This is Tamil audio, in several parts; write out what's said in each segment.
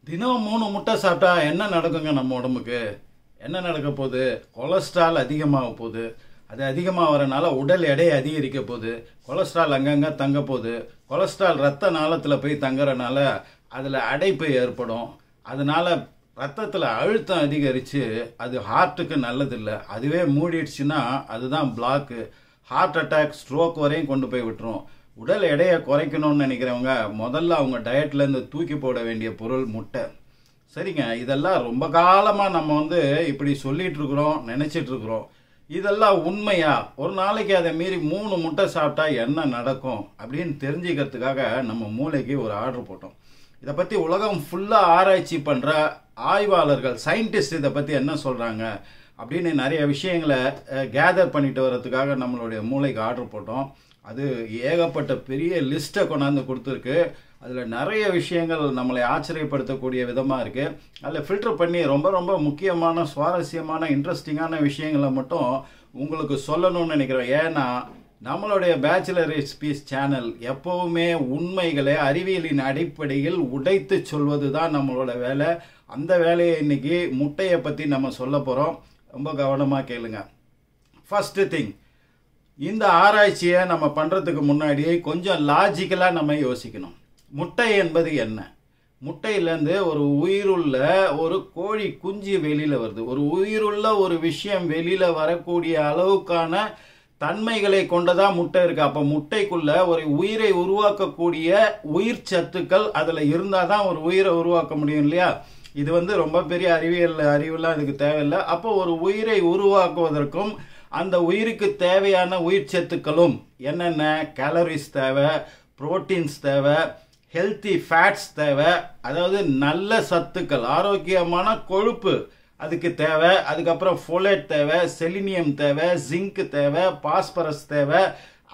தினம் 3 முட்டை சாப்பிட்டா என்ன நடக்குங்க நம்ம உடம்புக்கு? என்ன நடக்க போகுது? கொலஸ்ட்ரால் அதிகமாக போகுது. அது அதிகமாக வரனால உடல் எடை அதிகரிக்க போகுது. கொலஸ்ட்ரால் அங்கங்கே தங்க போகுது. கொலஸ்ட்ரால் ரத்த நாளத்தில் போய் தங்குறனால அதில் அடைப்பு ஏற்படும். அதனால ரத்தத்தில் அழுத்தம் அதிகரித்து அது ஹார்ட்டுக்கு நல்லதில்லை. அதுவே மூடிடுச்சுன்னா அதுதான் பிளாக்கு. ஹார்ட் அட்டாக், ஸ்ட்ரோக் வரையும் கொண்டு போய் விட்டுரும். உடல் எடையை குறைக்கணும்னு நினைக்கிறவங்க முதல்ல அவங்க டயட்லேருந்து தூக்கி போட வேண்டிய பொருள் முட்டை. சரிங்க, இதெல்லாம் ரொம்ப காலமாக நம்ம இப்படி சொல்லிட்டு இருக்கிறோம், நினச்சிட்டு இருக்கிறோம். இதெல்லாம் உண்மையா? ஒரு நாளைக்கு அதை மீறி 3 முட்டை சாப்பிட்டா என்ன நடக்கும் அப்படின்னு தெரிஞ்சுக்கிறதுக்காக நம்ம மூளைக்கு ஒரு ஆர்டர் போட்டோம். இதை பற்றி உலகம் ஃபுல்லாக ஆராய்ச்சி பண்ணுற ஆய்வாளர்கள், சயின்டிஸ்ட் இதை பற்றி என்ன சொல்கிறாங்க அப்படின்னு நிறைய விஷயங்களை கேதர் பண்ணிட்டு வர்றதுக்காக நம்மளுடைய மூளைக்கு ஆர்டர் போட்டோம். அது ஏகப்பட்ட பெரிய லிஸ்ட்டை கொண்டாந்து கொடுத்துருக்கு. அதில் நிறைய விஷயங்கள் நம்மளை ஆச்சரியப்படுத்தக்கூடிய விதமாக இருக்குது. அதில் ஃபில்டர் பண்ணி ரொம்ப ரொம்ப முக்கியமான, சுவாரஸ்யமான, இன்ட்ரெஸ்டிங்கான விஷயங்களை மட்டும் உங்களுக்கு சொல்லணும்னு நினைக்கிறேன். ஏன்னா நம்மளுடைய பேச்சுலர் ரெசிபீஸ் சேனல் எப்போவுமே உண்மைகளை அறிவியலின் அடிப்படையில் உடைத்து சொல்வது தான் நம்மளோட வேலை. அந்த வேலையை இன்னைக்கு முட்டையை பற்றி நம்ம சொல்ல போகிறோம். ரொம்ப கவனமாக கேளுங்க. ஃபர்ஸ்ட் திங், இந்த ஆராய்ச்சியை நம்ம பண்ணுறதுக்கு முன்னாடி கொஞ்சம் லாஜிக்கலாக நம்ம யோசிக்கணும். முட்டை என்பது என்ன? முட்டையிலேருந்து ஒரு உயிருள்ள ஒரு கோழி குஞ்சு வெளியில் வருது. ஒரு உயிருள்ள ஒரு விஷயம் வெளியில் வரக்கூடிய அளவுக்கான தன்மைகளை கொண்டதாக முட்டை இருக்குது. அப்போ முட்டைக்குள்ள ஒரு உயிரை உருவாக்கக்கூடிய உயிர் சத்துக்கள் அதில் இருந்தால் தான் ஒரு உயிரை உருவாக்க முடியும் இல்லையா? இது ரொம்ப பெரிய அறிவுலாம் இதுக்கு தேவையில்லை. அப்போ ஒரு உயிரை உருவாக்குவதற்கும் அந்த உயிருக்கு தேவையான உயிர் சத்துக்களும் என்னென்ன? கேலரிஸ் தேவை, புரோட்டீன்ஸ் தேவை, ஹெல்த்தி ஃபேட்ஸ் தேவை, அதாவது நல்ல சத்துக்கள், ஆரோக்கியமான கொழுப்பு அதுக்கு தேவை. அதுக்கப்புறம் folate தேவை, செலினியம் தேவை, zinc தேவை, phosphorus தேவை,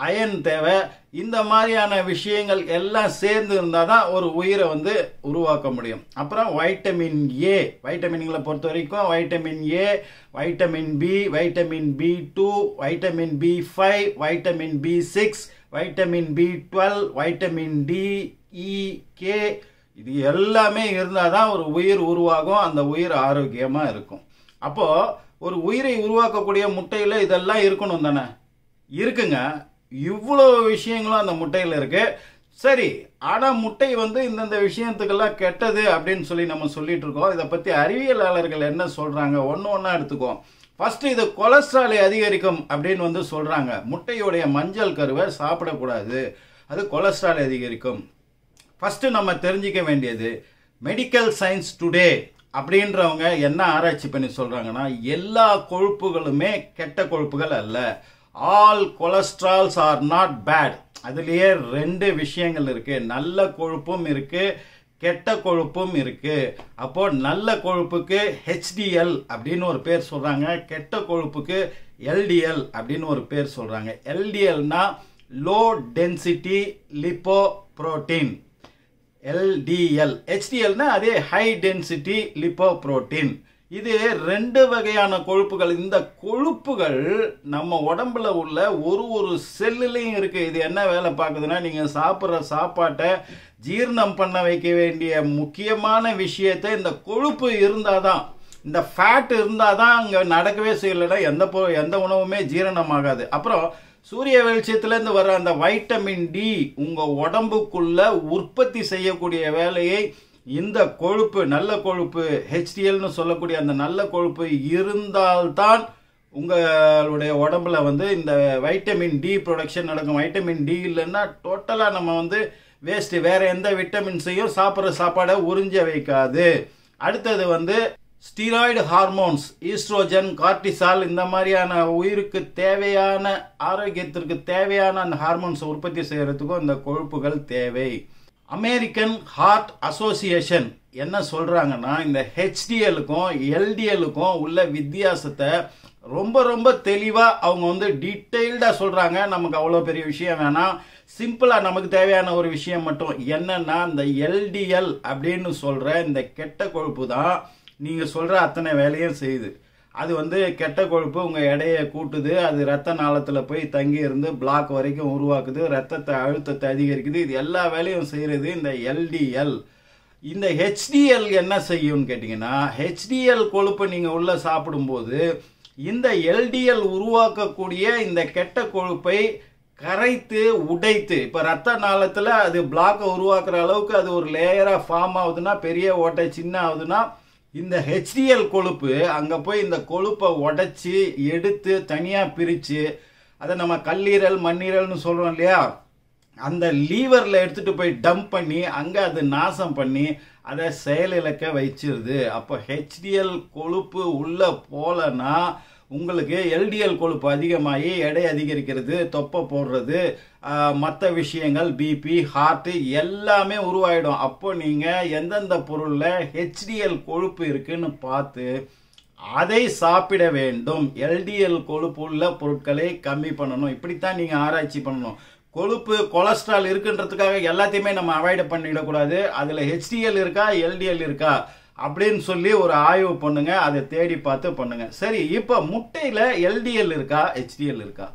அயன் தேவை. இந்த மாதிரியான விஷயங்கள் எல்லாம் சேர்ந்து இருந்தால் தான் ஒரு உயிரை உருவாக்க முடியும். அப்புறம் வைட்டமின் ஏ, வைட்டமின்களை பொறுத்த வரைக்கும் vitamin A, vitamin B, vitamin P two, vitamin பி5, vitamin பி6, vitamin பி12, vitamin D, E, K, இது எல்லாமே இருந்தால் தான் ஒரு உயிர் உருவாகும். அந்த உயிர் ஆரோக்கியமாக இருக்கும். அப்போது ஒரு உயிரை உருவாக்கக்கூடிய முட்டையில் இதெல்லாம் இருக்கணும் தானே? இருக்குங்க. இவ்வளோ விஷயங்களும் அந்த முட்டையில் இருக்கு. சரி, ஆனால் முட்டை இந்தந்த விஷயத்துக்கெல்லாம் கெட்டது அப்படின்னு சொல்லி நம்ம சொல்லிட்டு இருக்கோம். இதை பற்றி அறிவியலாளர்கள் என்ன சொல்கிறாங்க ஒன்று ஒன்றா எடுத்துக்கோம். ஃபர்ஸ்ட், இது கொலஸ்ட்ராலை அதிகரிக்கும் அப்படின்னு சொல்கிறாங்க. முட்டையுடைய மஞ்சள் கருவை சாப்பிடக்கூடாது, அது கொலஸ்ட்ரால் அதிகரிக்கும். ஃபர்ஸ்ட் நம்ம தெரிஞ்சிக்க வேண்டியது, மெடிக்கல் சயின்ஸ் டுடே அப்படின்றவங்க என்ன ஆராய்ச்சி பண்ணி சொல்கிறாங்கன்னா, எல்லா கொழுப்புகளுமே கெட்ட கொழுப்புகள் அல்ல. All cholesterols are not bad. அதுலேயே 2 விஷயங்கள் இருக்கு. நல்ல கொழுப்பும் இருக்கு, கெட்ட கொழுப்பும் இருக்கு. அப்போ நல்ல கொழுப்புக்கு HDL அப்படின்னு ஒரு பேர் சொல்றாங்க, கெட்ட கொழுப்புக்கு LDL அப்படின்னு ஒரு பேர் சொல்றாங்க. LDLனா லோ டென்சிட்டி லிப்போப்ரோட்டீன், LDL. HDLனா அதே ஹை டென்சிட்டி லிப்போப்ரோட்டீன். இது 2 வகையான கொழுப்புகள். இந்த கொழுப்புகள் நம்ம உடம்புல உள்ள ஒரு செல்லுலையும் இருக்கு. இது என்ன வேலை பார்க்குதுன்னா, நீங்க சாப்பிட்ற சாப்பாட்டை ஜீரணம் பண்ண வைக்க வேண்டிய முக்கியமான விஷயத்தை இந்த கொழுப்பு இருந்தாதான், இந்த ஃபேட் இருந்தாதான் அங்கே நடக்கவே செய்யலைன்னா எந்த உணவுமே ஜீரணமாகாது. அப்புறம் சூரிய வெளிச்சத்திலேருந்து வர அந்த வைட்டமின் டி உங்க உடம்புக்குள்ள உற்பத்தி செய்யக்கூடிய வேலையை இந்த கொழுப்பு, நல்ல கொழுப்பு, HDLன்னு சொல்லக்கூடிய அந்த நல்ல கொழுப்பு இருந்தால்தான் உங்களுடைய உடம்புல இந்த வைட்டமின் டி ப்ரொடக்ஷன் நடக்கும். வைட்டமின் டி இல்லைன்னா டோட்டலாக நம்ம வேஸ்ட். வேற எந்த விட்டமின்ஸையும் சாப்பிட்ற சாப்பாடை உறிஞ்ச வைக்காது. அடுத்தது ஸ்டீராய்டு ஹார்மோன்ஸ், ஈஸ்ட்ரோஜன், கார்டிசால், இந்த மாதிரியான உயிருக்கு தேவையான, ஆரோக்கியத்திற்கு தேவையான அந்த ஹார்மோன்ஸை உற்பத்தி செய்யறதுக்கும் இந்த கொழுப்புகள் தேவை. அமெரிக்கன் ஹார்ட் அசோசியேஷன் என்ன சொல்றாங்கன்னா, இந்த HDLக்கும் LDLக்கும் உள்ள வித்தியாசத்தை ரொம்ப ரொம்ப தெளிவா அவங்க டீட்டெயில்டா சொல்றாங்க. நமக்கு அவ்வளோ பெரிய விஷயம் வேணாம், சிம்பிளா நமக்கு தேவையான ஒரு விஷயம் மட்டும் என்னன்னா, இந்த LDL அப்படின்னு சொல்ற இந்த கெட்ட கொழுப்பு தான் நீங்க சொல்ற அத்தனை வேலையும் செய்யுது. அது கெட்ட கொழுப்பு உங்க எடையை கூட்டுது, அது ரத்த நாளத்துல போய் தங்கி இருந்து பிளாக் வரைக்கும் உருவாக்குது, ரத்தத்தை அழுத்தத்தை அதிகரிக்குது. இது எல்லா வேலையும் செய்யறது இந்த LDL. இந்த HDL என்ன செய்யும்னு கேட்டிங்கன்னா, HDL கொழுப்பு நீங்கள் உள்ள சாப்பிடும்போது இந்த LDL உருவாக்கக்கூடிய இந்த கெட்ட கொழுப்பை கரைத்து உடைத்து, இப்போ ரத்த நாளத்தில் அது பிளாக்கை உருவாக்குற அளவுக்கு அது ஒரு லேயராக ஃபார்ம் ஆகுதுன்னா, பெரிய ஓட்டை சின்ன ஆகுதுன்னா, இந்த HDL கொழுப்பு அங்கே போய் இந்த கொழுப்பை உடைச்சி எடுத்து தனியாக பிரித்து அதை நம்ம கல்லீரல் மண்ணீரல்னு சொல்கிறோம் இல்லையா, அந்த லீவரில் எடுத்துகிட்டு போய் டம்ப் பண்ணி அங்கே அது நாசம் பண்ணி அதை செயலிழக்க வச்சிருது. அப்போ HDL கொழுப்பு உள்ளே போகலன்னா உங்களுக்கு LDL கொழுப்பு அதிகமாகி எடை அதிகரிக்கிறது, தொப்பை போடுறது, மற்ற விஷயங்கள் பிபி ஹார்ட்டு எல்லாமே உருவாயிடும். அப்போ நீங்கள் எந்தெந்த பொருளில் HDL கொழுப்பு இருக்குன்னு பார்த்து அதை சாப்பிட வேண்டும். LDL கொழுப்பு உள்ள பொருட்களை கம்மி பண்ணணும். இப்படித்தான் நீங்கள் ஆராய்ச்சி பண்ணணும். கொழுப்பு கொலஸ்ட்ரால் இருக்குன்றதுக்காக எல்லாத்தையுமே நம்ம அவாய்ட் பண்ணிடக்கூடாது. அதில் HDL இருக்கா LDL இருக்கா அப்படின்னு சொல்லி ஒரு ஆய்வு பண்ணுங்க, அதை தேடி பார்த்து பண்ணுங்க. சரி, இப்போ முட்டையில் LDL இருக்கா HDL இருக்கா?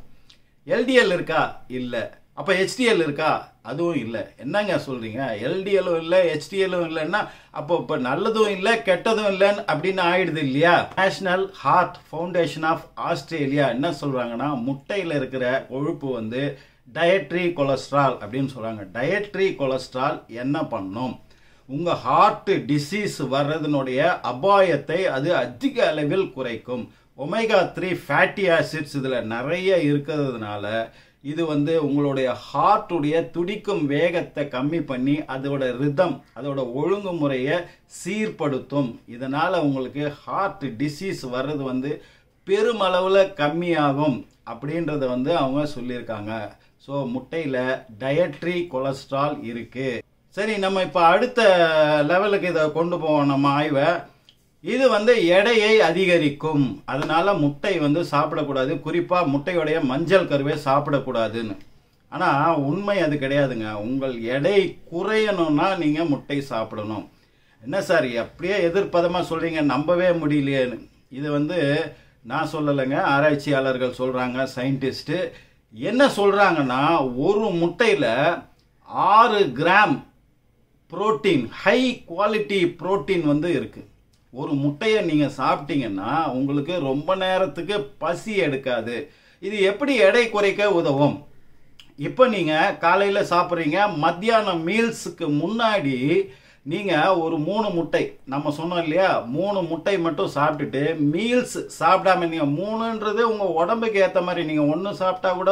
LDL இருக்கா? இல்லை. அப்போ HDL இருக்கா? அதுவும் இல்லை. என்னங்க சொல்றீங்க? LDLும் இல்லை HDLும் இல்லைன்னா அப்போ இப்போ நல்லதும் இல்லை கெட்டதும் இல்லைன்னு அப்படின்னு ஆயிடுது இல்லையா? National Heart Foundation of Australia என்ன சொல்றாங்கன்னா, முட்டையில் இருக்கிற கொழுப்பு வந்து டயட்ரி கொலஸ்ட்ரால் அப்படின்னு சொல்றாங்க. டயட்ரி கொலஸ்ட்ரால் என்ன பண்ணும்? உங்கள் ஹார்ட் டிசீஸ் வர்றதுனுடைய அபாயத்தை அது அதிக அளவில் குறைக்கும். ஒமேகா 3 ஃபேட்டி ஆசிட்ஸ் இதில் நிறைய இருக்கிறதுனால இது வந்து உங்களுடைய ஹார்ட்டுடைய துடிக்கும் வேகத்தை கம்மி பண்ணி அதோட ரிதம், அதோட ஒழுங்குமுறையை சீர்படுத்தும். இதனால் உங்களுக்கு ஹார்ட் டிசீஸ் வர்றது வந்து பெருமளவில் கம்மியாகும் அப்படின்றத வந்து அவங்க சொல்லியிருக்காங்க. ஸோ முட்டையில் டயட்ரி கொலஸ்ட்ரால் இருக்குது. சரி, நம்ம இப்போ அடுத்த லெவலுக்கு இதை கொண்டு போவோம் நம்ம ஆய்வை. இது வந்து எடையை அதிகரிக்கும், அதனால முட்டை வந்து சாப்பிடக்கூடாது, குறிப்பாக முட்டையுடைய மஞ்சள் கருவை சாப்பிடக்கூடாதுன்னு. ஆனால் உண்மை அது கிடையாதுங்க. உங்கள் எடை குறையணும்னா நீங்கள் முட்டை சாப்பிடணும். என்ன சார் அப்படியே எதிர்ப்பதமாக சொல்கிறீங்க, நம்பவே முடியலையேன்னு. இது வந்து நான் சொல்லலைங்க, ஆராய்ச்சியாளர்கள் சொல்கிறாங்க, சயின்டிஸ்ட்டு என்ன சொல்கிறாங்கன்னா, ஒரு முட்டையில் 6 gram protein, high quality protein வந்து இருக்குது. ஒரு முட்டையை நீங்கள் சாப்பிட்டீங்கன்னா உங்களுக்கு ரொம்ப நேரத்துக்கு பசி எடுக்காது. இது எப்படி எடை குறைக்க உதவும்? இப்போ நீங்கள் காலையில் சாப்பிட்றீங்க, மத்தியானம் மீல்ஸுக்கு முன்னாடி நீங்கள் ஒரு 3 முட்டை, நம்ம சொன்னோம் இல்லையா, 3 முட்டை மட்டும் சாப்பிட்டுட்டு மீல்ஸ் சாப்பிடாம, நீங்கள் 3ன்றது உங்கள் உடம்புக்கு ஏற்ற மாதிரி, நீங்கள் 1 சாப்பிட்டா கூட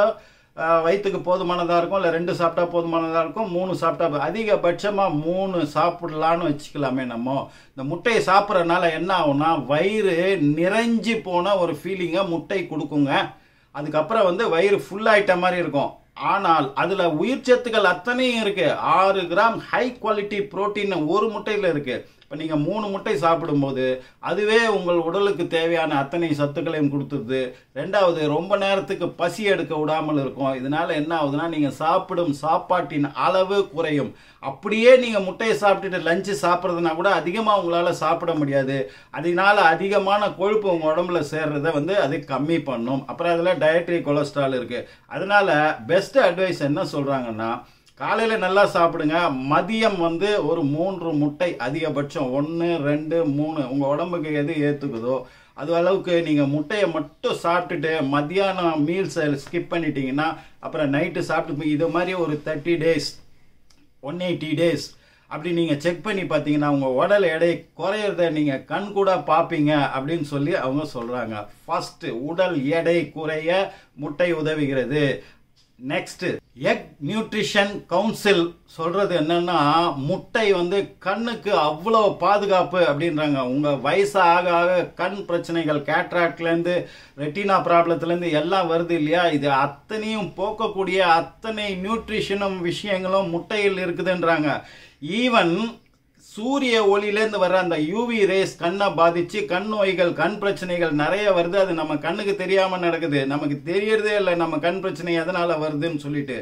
வயிற்றுக்கு போதுமானதாக இருக்கும், இல்லை 2 சாப்பிட்டா போதுமானதாக இருக்கும், 3 சாப்பிட்டா அதிகபட்சமாக 3 சாப்பிடலான்னு வச்சுக்கலாமே. நம்ம இந்த முட்டையை சாப்பிட்றதுனால என்ன ஆகும்னா, வயிறு நிறைஞ்சி போன ஒரு ஃபீலிங்கை முட்டை கொடுக்குங்க. அதுக்கப்புறம் வந்து வயிறு ஃபுல்லாகிட்ட மாதிரி இருக்கும். ஆனால் அதில் உயிர் சத்துக்கள் அத்தனையும் இருக்குது. 6 கிராம் ஹை குவாலிட்டி புரோட்டீன் ஒரு முட்டையில் இருக்குது. இப்போ நீங்கள் 3 முட்டை சாப்பிடும்போது அதுவே உங்கள் உடலுக்கு தேவையான அத்தனை சத்துக்களையும் கொடுத்துருது. ரெண்டாவது, ரொம்ப நேரத்துக்கு பசி எடுக்க விடாமல் இருக்கும். இதனால என்ன ஆகுதுன்னா, நீங்கள் சாப்பிடும் சாப்பாட்டின் அளவு குறையும். அப்படியே நீங்கள் முட்டையை சாப்பிட்டுட்டு லஞ்சு சாப்பிட்றதுனா கூட அதிகமாக உங்களால் சாப்பிட முடியாது. அதனால அதிகமான கொழுப்பு உங்கள் உடம்புல சேர்றதை வந்து அது கம்மி பண்ணும். அப்புறம் அதில் டயட்ரி கொலஸ்ட்ரால் இருக்குது. அதனால பெஸ்ட் அட்வைஸ் என்ன சொல்கிறாங்கன்னா, காலையில் நல்லா சாப்பிடுங்க, மதியம் வந்து ஒரு 3 முட்டை அதிகபட்சம், 1 2 3 உங்கள் உடம்புக்கு எது ஏற்றுக்குதோ அது அளவுக்கு நீங்கள் முட்டையை மட்டும் சாப்பிட்டுட்டு மத்தியானம் மீல்ஸை ஸ்கிப் பண்ணிட்டீங்கன்னா அப்புறம் நைட்டு சாப்பிட்டு இது மாதிரி ஒரு 30 டேஸ் 180 டேஸ் அப்படி நீங்கள் செக் பண்ணி பார்த்தீங்கன்னா உங்கள் உடல் எடை குறையிறத நீங்கள் கண் கூட பார்ப்பீங்க அப்படின்னு சொல்லி அவங்க சொல்கிறாங்க. ஃபர்ஸ்ட், உடல் எடை குறைய முட்டை உதவுகிறது. நெக்ஸ்ட், எக் நியூட்ரிஷன் கவுன்சில் சொல்றது என்னன்னா, முட்டை வந்து கண்ணுக்கு அவ்வளோ பாதுகாப்பு அப்படின்றாங்க. உங்க வயசு ஆக ஆக கண் பிரச்சனைகள், கேட்ராக்ட்லேருந்து ரெட்டினா ப்ராப்ளத்துலேருந்து எல்லாம் வருது இல்லையா, இது அத்தனையும் போக்கக்கூடிய அத்தனை நியூட்ரிஷனும் விஷயங்களும் முட்டையில் இருக்குதுன்றாங்க. ஈவன் சூரிய ஒளியிலேருந்து வர்ற அந்த யூவி ரேஸ் கண்ணை பாதிச்சு கண் நோய்கள், கண் பிரச்சனைகள் நிறைய வருது. அது நம்ம கண்ணுக்கு தெரியாம நடக்குது, நமக்கு தெரியறதே இல்லை நம்ம கண் பிரச்சனை எதனால வருதுன்னு சொல்லிட்டு.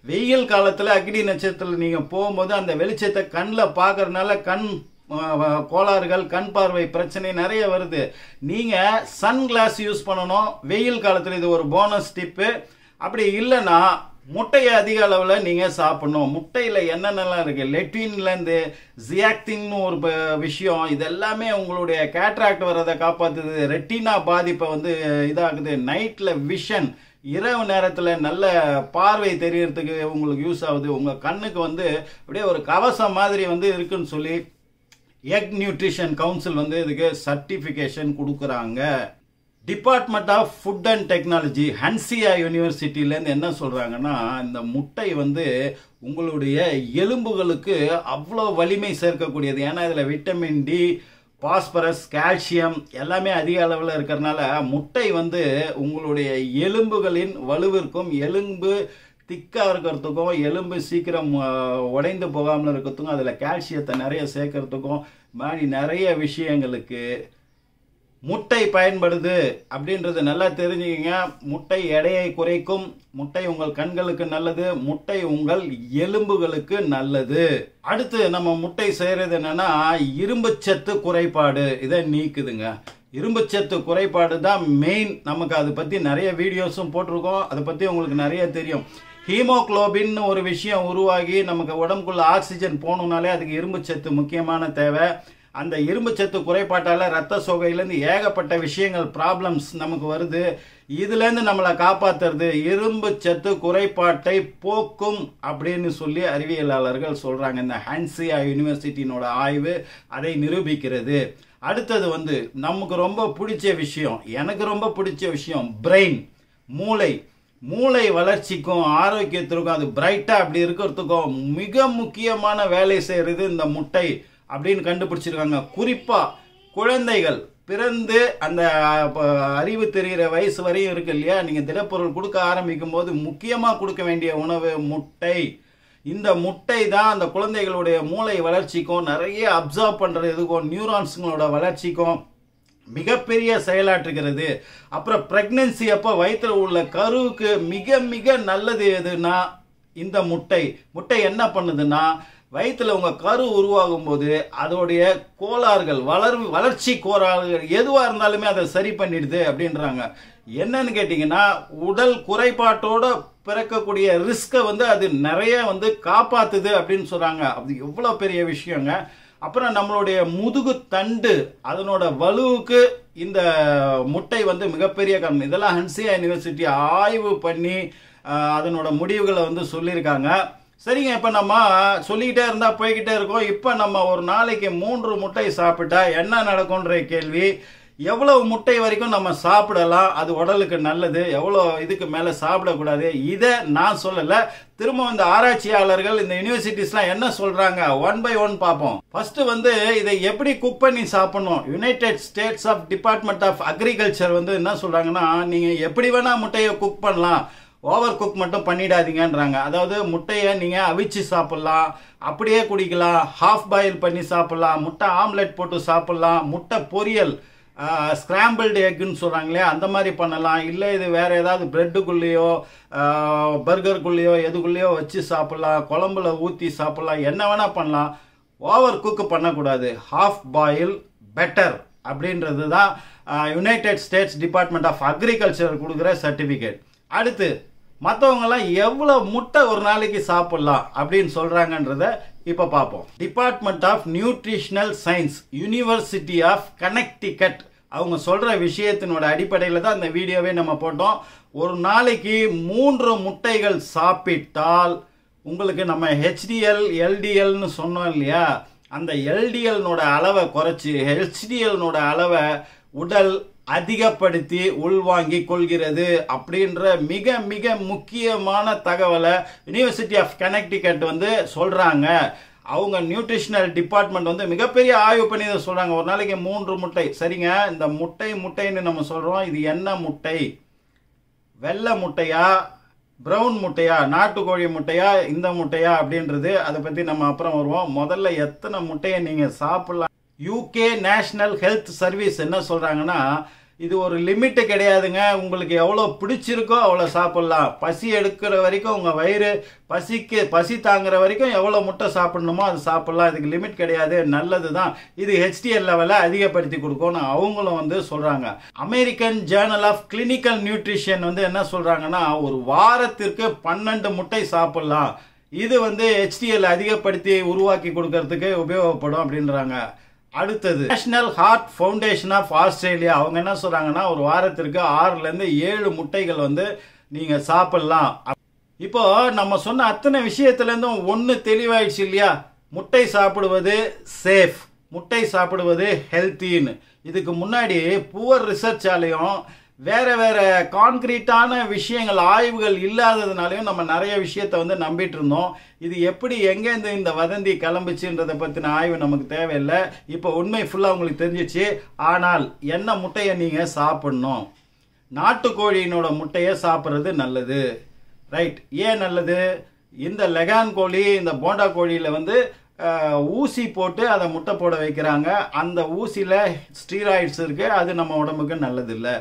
வெயில் காலத்துல அக்னி நட்சத்திரத்தில் நீங்க போகும்போது அந்த வெளிச்சத்தை கண்ணில் பார்க்கறதுனால கண் கோளாறுகள், கண் பார்வை பிரச்சனை நிறைய வருது. நீங்க சன் கிளாஸ் யூஸ் பண்ணணும் வெயில் காலத்தில். இது ஒரு போனஸ் டிப்பு. அப்படி இல்லைன்னா முட்டையை அதிக அளவில் நீங்கள் சாப்பிடணும். முட்டையில் என்னென்னலாம் இருக்குது, லெட்டின்லேருந்து ஜியாக்டின்னு ஒரு விஷயம், இதெல்லாமே உங்களுடைய கேட்ராக்ட் வரதை காப்பாற்றுது, ரெட்டினா பாதிப்பை வந்து இதாகுது, நைட்டில் விஷன், இரவு நேரத்தில் நல்ல பார்வை தெரியறதுக்கு உங்களுக்கு யூஸ் ஆகுது, உங்கள் கண்ணுக்கு வந்து அப்படியே ஒரு கவசம் மாதிரி வந்து இருக்குன்னு சொல்லி எக் நியூட்ரிஷன் கவுன்சில் வந்து இதுக்கு சர்டிஃபிகேஷன் கொடுக்குறாங்க. Department of food and technology ஹன்சியா யூனிவர்சிட்டியிலேருந்து என்ன சொல்கிறாங்கன்னா, இந்த முட்டை வந்து உங்களுடைய எலும்புகளுக்கு அவ்வளோ வலிமை சேர்க்கக்கூடியது. ஏன்னா இதில் விட்டமின் டி, பாஸ்பரஸ், கால்சியம் எல்லாமே அதிக அளவில் இருக்கிறதுனால முட்டை வந்து உங்களுடைய எலும்புகளின் வலுவிற்கும், எலும்பு திக்காக இருக்கிறதுக்கும், எலும்பு சீக்கிரம் உடைந்து போகாமல் இருக்கிறதுக்கும், அதில் கால்சியத்தை நிறைய சேர்க்கறதுக்கும் மாதிரி நிறைய விஷயங்களுக்கு முட்டை பயன்படுது அப்படின்றது நல்லா தெரிஞ்சுக்கங்க. முட்டை எடையை குறைக்கும், முட்டை உங்கள் கண்களுக்கு நல்லது, முட்டை உங்கள் எலும்புகளுக்கு நல்லது. அடுத்து நம்ம முட்டை செய்யறது என்னன்னா இரும்புச்சத்து குறைபாடு, இதை நீக்குதுங்க. இரும்புச்சத்து குறைபாடு தான் மெயின். நமக்கு அதை பற்றி நிறைய வீடியோஸும் போட்டிருக்கோம், அதை பற்றி உங்களுக்கு நிறைய தெரியும். ஹீமோகுளோபின் ஒரு விஷயம் உருவாகி நமக்கு உடம்புக்குள்ள ஆக்சிஜன் போகணுன்னாலே அதுக்கு இரும்புச்சத்து முக்கியமான தேவை. அந்த இரும்புச்சத்து குறைபாட்டால் ரத்த சோகையிலேருந்து ஏகப்பட்ட விஷயங்கள் ப்ராப்ளம்ஸ் நமக்கு வருது. இதுலேருந்து நம்மளை காப்பாற்றுறது இரும்புச்சத்து குறைபாட்டை போக்கும் அப்படின்னு சொல்லி அறிவியலாளர்கள் சொல்கிறாங்க. இந்த ஹான்சியா யூனிவர்சிட்டியினோட ஆய்வு அதை நிரூபிக்கிறது. அடுத்தது வந்து நமக்கு ரொம்ப பிடிச்ச விஷயம், எனக்கு ரொம்ப பிடிச்ச விஷயம் பிரெயின், மூளை வளர்ச்சிக்கும் ஆரோக்கியத்திற்கும் அது பிரைட்டாக அப்படி இருக்கிறதுக்கும் மிக முக்கியமான வேலை செய்கிறது இந்த முட்டை அப்படின்னு கண்டுபிடிச்சிருக்காங்க. குறிப்பாக குழந்தைகள் பிறந்து அந்த அறிவு தெரிகிற வயசு வரையும் இருக்கு இல்லையா, நீங்கள் திடப்பொருள் கொடுக்க ஆரம்பிக்கும் போது முக்கியமாக கொடுக்க வேண்டிய உணவு முட்டை. இந்த முட்டை தான் அந்த குழந்தைகளுடைய மூளை வளர்ச்சிக்கும், நிறைய அப்சர்வ் பண்ணுறதுக்கும், நியூரான்ஸுங்களோட வளர்ச்சிக்கும் மிகப்பெரிய செயலாற்றுகிறது. அப்புறம் பிரெக்னன்சி அப்போ வயிற்றில் உள்ள கருவுக்கு மிக மிக நல்லது எதுனா இந்த முட்டை. முட்டை என்ன பண்ணுதுன்னா வயிற்றில் உங்கள் கரு உருவாகும் போது அதோடைய கோளாறுகள், வளர்ச்சி கோளாறுகள் எதுவாக இருந்தாலுமே அதை சரி பண்ணிடுது அப்படின்றாங்க. என்னன்னு கேட்டிங்கன்னா உடல் குறைபாட்டோட பிறக்கக்கூடிய ரிஸ்கை வந்து அது நிறைய வந்து காப்பாற்றுது அப்படின்னு சொல்கிறாங்க. அது எவ்வளோ பெரிய விஷயங்க. அப்புறம் நம்மளுடைய முதுகு தண்டு அதனோட வலுவுக்கு இந்த முட்டை வந்து மிகப்பெரிய காரணம். இதெல்லாம் ஹன்சியா யூனிவர்சிட்டி ஆய்வு பண்ணி அதனோட முடிவுகளை வந்து சொல்லியிருக்காங்க. சரிங்க, இப்போ நம்ம சொல்லிக்கிட்டே இருந்தால் போய்கிட்டே இருக்கோம். இப்போ நம்ம ஒரு நாளைக்கு 3 முட்டை சாப்பிட்டா என்ன நடக்கும்ன்ற கேள்வி. எவ்வளவு முட்டை வரைக்கும் நம்ம சாப்பிடலாம், அது உடலுக்கு நல்லது, எவ்வளோ இதுக்கு மேலே சாப்பிடக்கூடாது, இதை நான் சொல்லலை. திரும்ப இந்த ஆராய்ச்சியாளர்கள் இந்த யூனிவர்சிட்டிஸ்லாம் என்ன சொல்கிறாங்க, 1 by 1 பார்ப்போம். ஃபர்ஸ்ட் வந்து இதை எப்படி குக் பண்ணி சாப்பிடணும். United States of Department of Agriculture வந்து என்ன சொல்கிறாங்கன்னா, நீங்கள் எப்படி வேணால் முட்டையை குக் பண்ணலாம், ஓவர் குக் மட்டும் பண்ணிடாதீங்கன்றாங்க. அதாவது முட்டையை நீங்கள் அவிச்சு சாப்பிட்லாம், அப்படியே குடிக்கலாம், ஹாஃப் பாயில் பண்ணி சாப்பிட்லாம், முட்டை ஆம்லெட் போட்டு சாப்பிட்லாம், முட்டை பொரியல் ஸ்கிராம்பிள்டு எக்குன்னு சொல்கிறாங்களே அந்த மாதிரி பண்ணலாம். இல்லை இது வேறு ஏதாவது பிரெட்டுக்குள்ளேயோ பர்கருக்குள்ளேயோ எதுக்குள்ளேயோ வச்சு சாப்பிட்லாம், குழம்புல ஊற்றி சாப்பிட்லாம், என்ன வேணால் பண்ணலாம். ஓவர் குக்கு பண்ணக்கூடாது, ஹாஃப் பாயில் பெட்டர் அப்படின்றது தான் United States Department of Agriculture கொடுக்குற சர்டிஃபிகேட். அடுத்து மற்றவங்கெல்லாம் எவ்வளோ முட்டை ஒரு நாளைக்கு சாப்பிடலாம் அப்படின்னு சொல்கிறாங்கன்றத இப்போ பார்ப்போம். Department of Nutritional Science University of Connecticut அவங்க சொல்கிற விஷயத்தினோட அடிப்படையில் தான் இந்த வீடியோவே நம்ம போட்டோம். ஒரு நாளைக்கு 3 முட்டைகள் சாப்பிட்டால் உங்களுக்கு நம்ம HDL LDLன்னு சொன்னோம் இல்லையா, அந்த LDLனோட அளவை குறைச்சி HDLனோட அளவை உடல் அதிகப்படுத்தி உள்வாங்கி கொள்கிறது அப்படின்ற மிக மிக முக்கியமான தகவலை யூனிவர்சிட்டி ஆஃப் கனெக்டிகட் வந்து சொல்றாங்க. அவங்க நியூட்ரிஷனல் டிபார்ட்மெண்ட் வந்து மிகப்பெரிய ஆய்வு பண்ணி இதை சொல்றாங்க. ஒரு நாளைக்கு 3 முட்டை. சரிங்க, இந்த முட்டைன்னு நம்ம சொல்றோம், இது என்ன முட்டை? வெள்ளை முட்டையா, பிரவுன் முட்டையா, நாட்டுக்கோழி முட்டையா, இந்த முட்டையா அப்படின்றது அதை பத்தி நம்ம அப்புறம் வருவோம். முதல்ல எத்தனை முட்டையை நீங்க சாப்பிடலாம். UK நேஷனல் ஹெல்த் சர்வீஸ் என்ன சொல்றாங்கன்னா, இது ஒரு லிமிட்டு கிடையாதுங்க. உங்களுக்கு எவ்வளோ பிடிச்சிருக்கோ அவ்வளோ சாப்பிட்லாம். பசி எடுக்கிற வரைக்கும் உங்கள் வயிறு பசி தாங்குற வரைக்கும் எவ்வளோ முட்டை சாப்பிடணுமோ அது சாப்பிட்லாம். இதுக்கு லிமிட் கிடையாது, நல்லது தான். இது HDL லெவலை அதிகப்படுத்தி கொடுக்கும்னு அவங்களும் வந்து சொல்கிறாங்க. American Journal of Clinical Nutrition வந்து என்ன சொல்கிறாங்கன்னா, ஒரு வாரத்திற்கு 12 முட்டை சாப்பிட்லாம். இது வந்து HDL அதிகப்படுத்தி உருவாக்கி கொடுக்கறதுக்கு உபயோகப்படும் அப்படின்றாங்க. அடுத்தது National Heart Foundation of Australia அவங்க என்ன சொல்றாங்கன்னா, ஒரு வாரத்திற்கு 6லேருந்து 7 முட்டைகள் வந்து நீங்க சாப்பிடலாம். இப்போ நம்ம சொன்ன அத்தனை விஷயத்துலேருந்தும் ஒன்று தெளிவாயிடுச்சு இல்லையா? முட்டை சாப்பிடுவது சேஃப், முட்டை சாப்பிடுவது ஹெல்த்தின்னு. இதுக்கு முன்னாடி புவர் ரிசர்ச்சாலையும் வேற வேற கான்கிரீட்டான விஷயங்கள் ஆய்வுகள் இல்லாததுனாலையும் நம்ம நிறைய விஷயத்தை வந்து நம்பிட்டு இருந்தோம். இது எப்படி எங்கேருந்து இந்த வதந்தி கிளம்பிச்சுன்றதை பற்றின ஆய்வு நமக்கு தேவையில்லை. இப்போ உண்மை ஃபுல்லாக உங்களுக்கு தெரிஞ்சிச்சு. ஆனால் என்ன முட்டையை நீங்கள் சாப்பிடணும்? நாட்டுக்கோழியினோட முட்டையை சாப்பிட்றது நல்லது. ரைட். ஏன் நல்லது? இந்த லெகான் கோழி, இந்த போண்டா கோழியில் வந்து ஊசி போட்டு அதை முட்டை போட வைக்கிறாங்க. அந்த ஊசியில் ஸ்டீராய்ட்ஸ் இருக்குது, அது நம்ம உடம்புக்கு நல்லது இல்லை.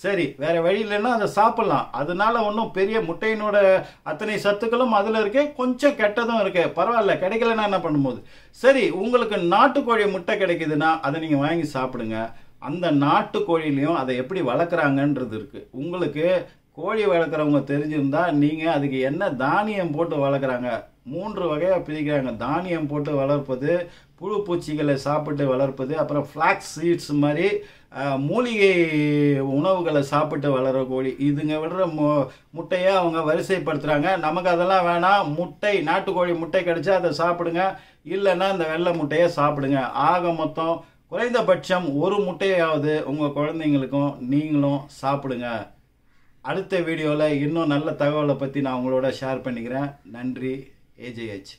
சரி, வேற வழி இல்லைன்னா அதை சாப்பிட்லாம். அதனால ஒன்றும் பெரிய முட்டையினோட அத்தனை சத்துக்களும் அதில் இருக்கு, கொஞ்சம் கெட்டதும் இருக்கு. பரவாயில்ல, கிடைக்கலன்னா என்ன பண்ணும்போது. சரி, உங்களுக்கு நாட்டுக்கோழி முட்டை கிடைக்குதுன்னா அதை நீங்கள் வாங்கி சாப்பிடுங்க. அந்த நாட்டுக்கோழிலையும் அதை எப்படி வளர்க்குறாங்கன்றது இருக்குது. உங்களுக்கு கோழி வளர்க்குறவங்க தெரிஞ்சிருந்தா நீங்கள் அதுக்கு என்ன தானியம் போட்டு வளர்க்குறாங்க, 3 வகையாக பிரிக்கிறாங்க. தானியம் போட்டு வளர்ப்பது, புழு பூச்சிகளை சாப்பிட்டு வளர்ப்பது, அப்புறம் ஃப்ளாக்ஸ் சீட்ஸ் மாதிரி மூலிகை உணவுகளை சாப்பிட்டு வளர கோழி. இதுங்க விடுற முட்டையை அவங்க வரிசைப்படுத்துகிறாங்க. நமக்கு அதெல்லாம் வேணாம். முட்டை, நாட்டுக்கோழி முட்டை கிடைச்சா அதை சாப்பிடுங்க, இல்லைன்னா இந்த வெள்ளை முட்டையை சாப்பிடுங்க. ஆக மொத்தம் குறைந்தபட்சம் ஒரு முட்டையாவது உங்கள் குழந்தைங்களுக்கும் நீங்களும் சாப்பிடுங்க. அடுத்த வீடியோவில் இன்னும் நல்ல தகவலை பற்றி நான் உங்களோட ஷேர் பண்ணிக்கிறேன். நன்றி. AJH.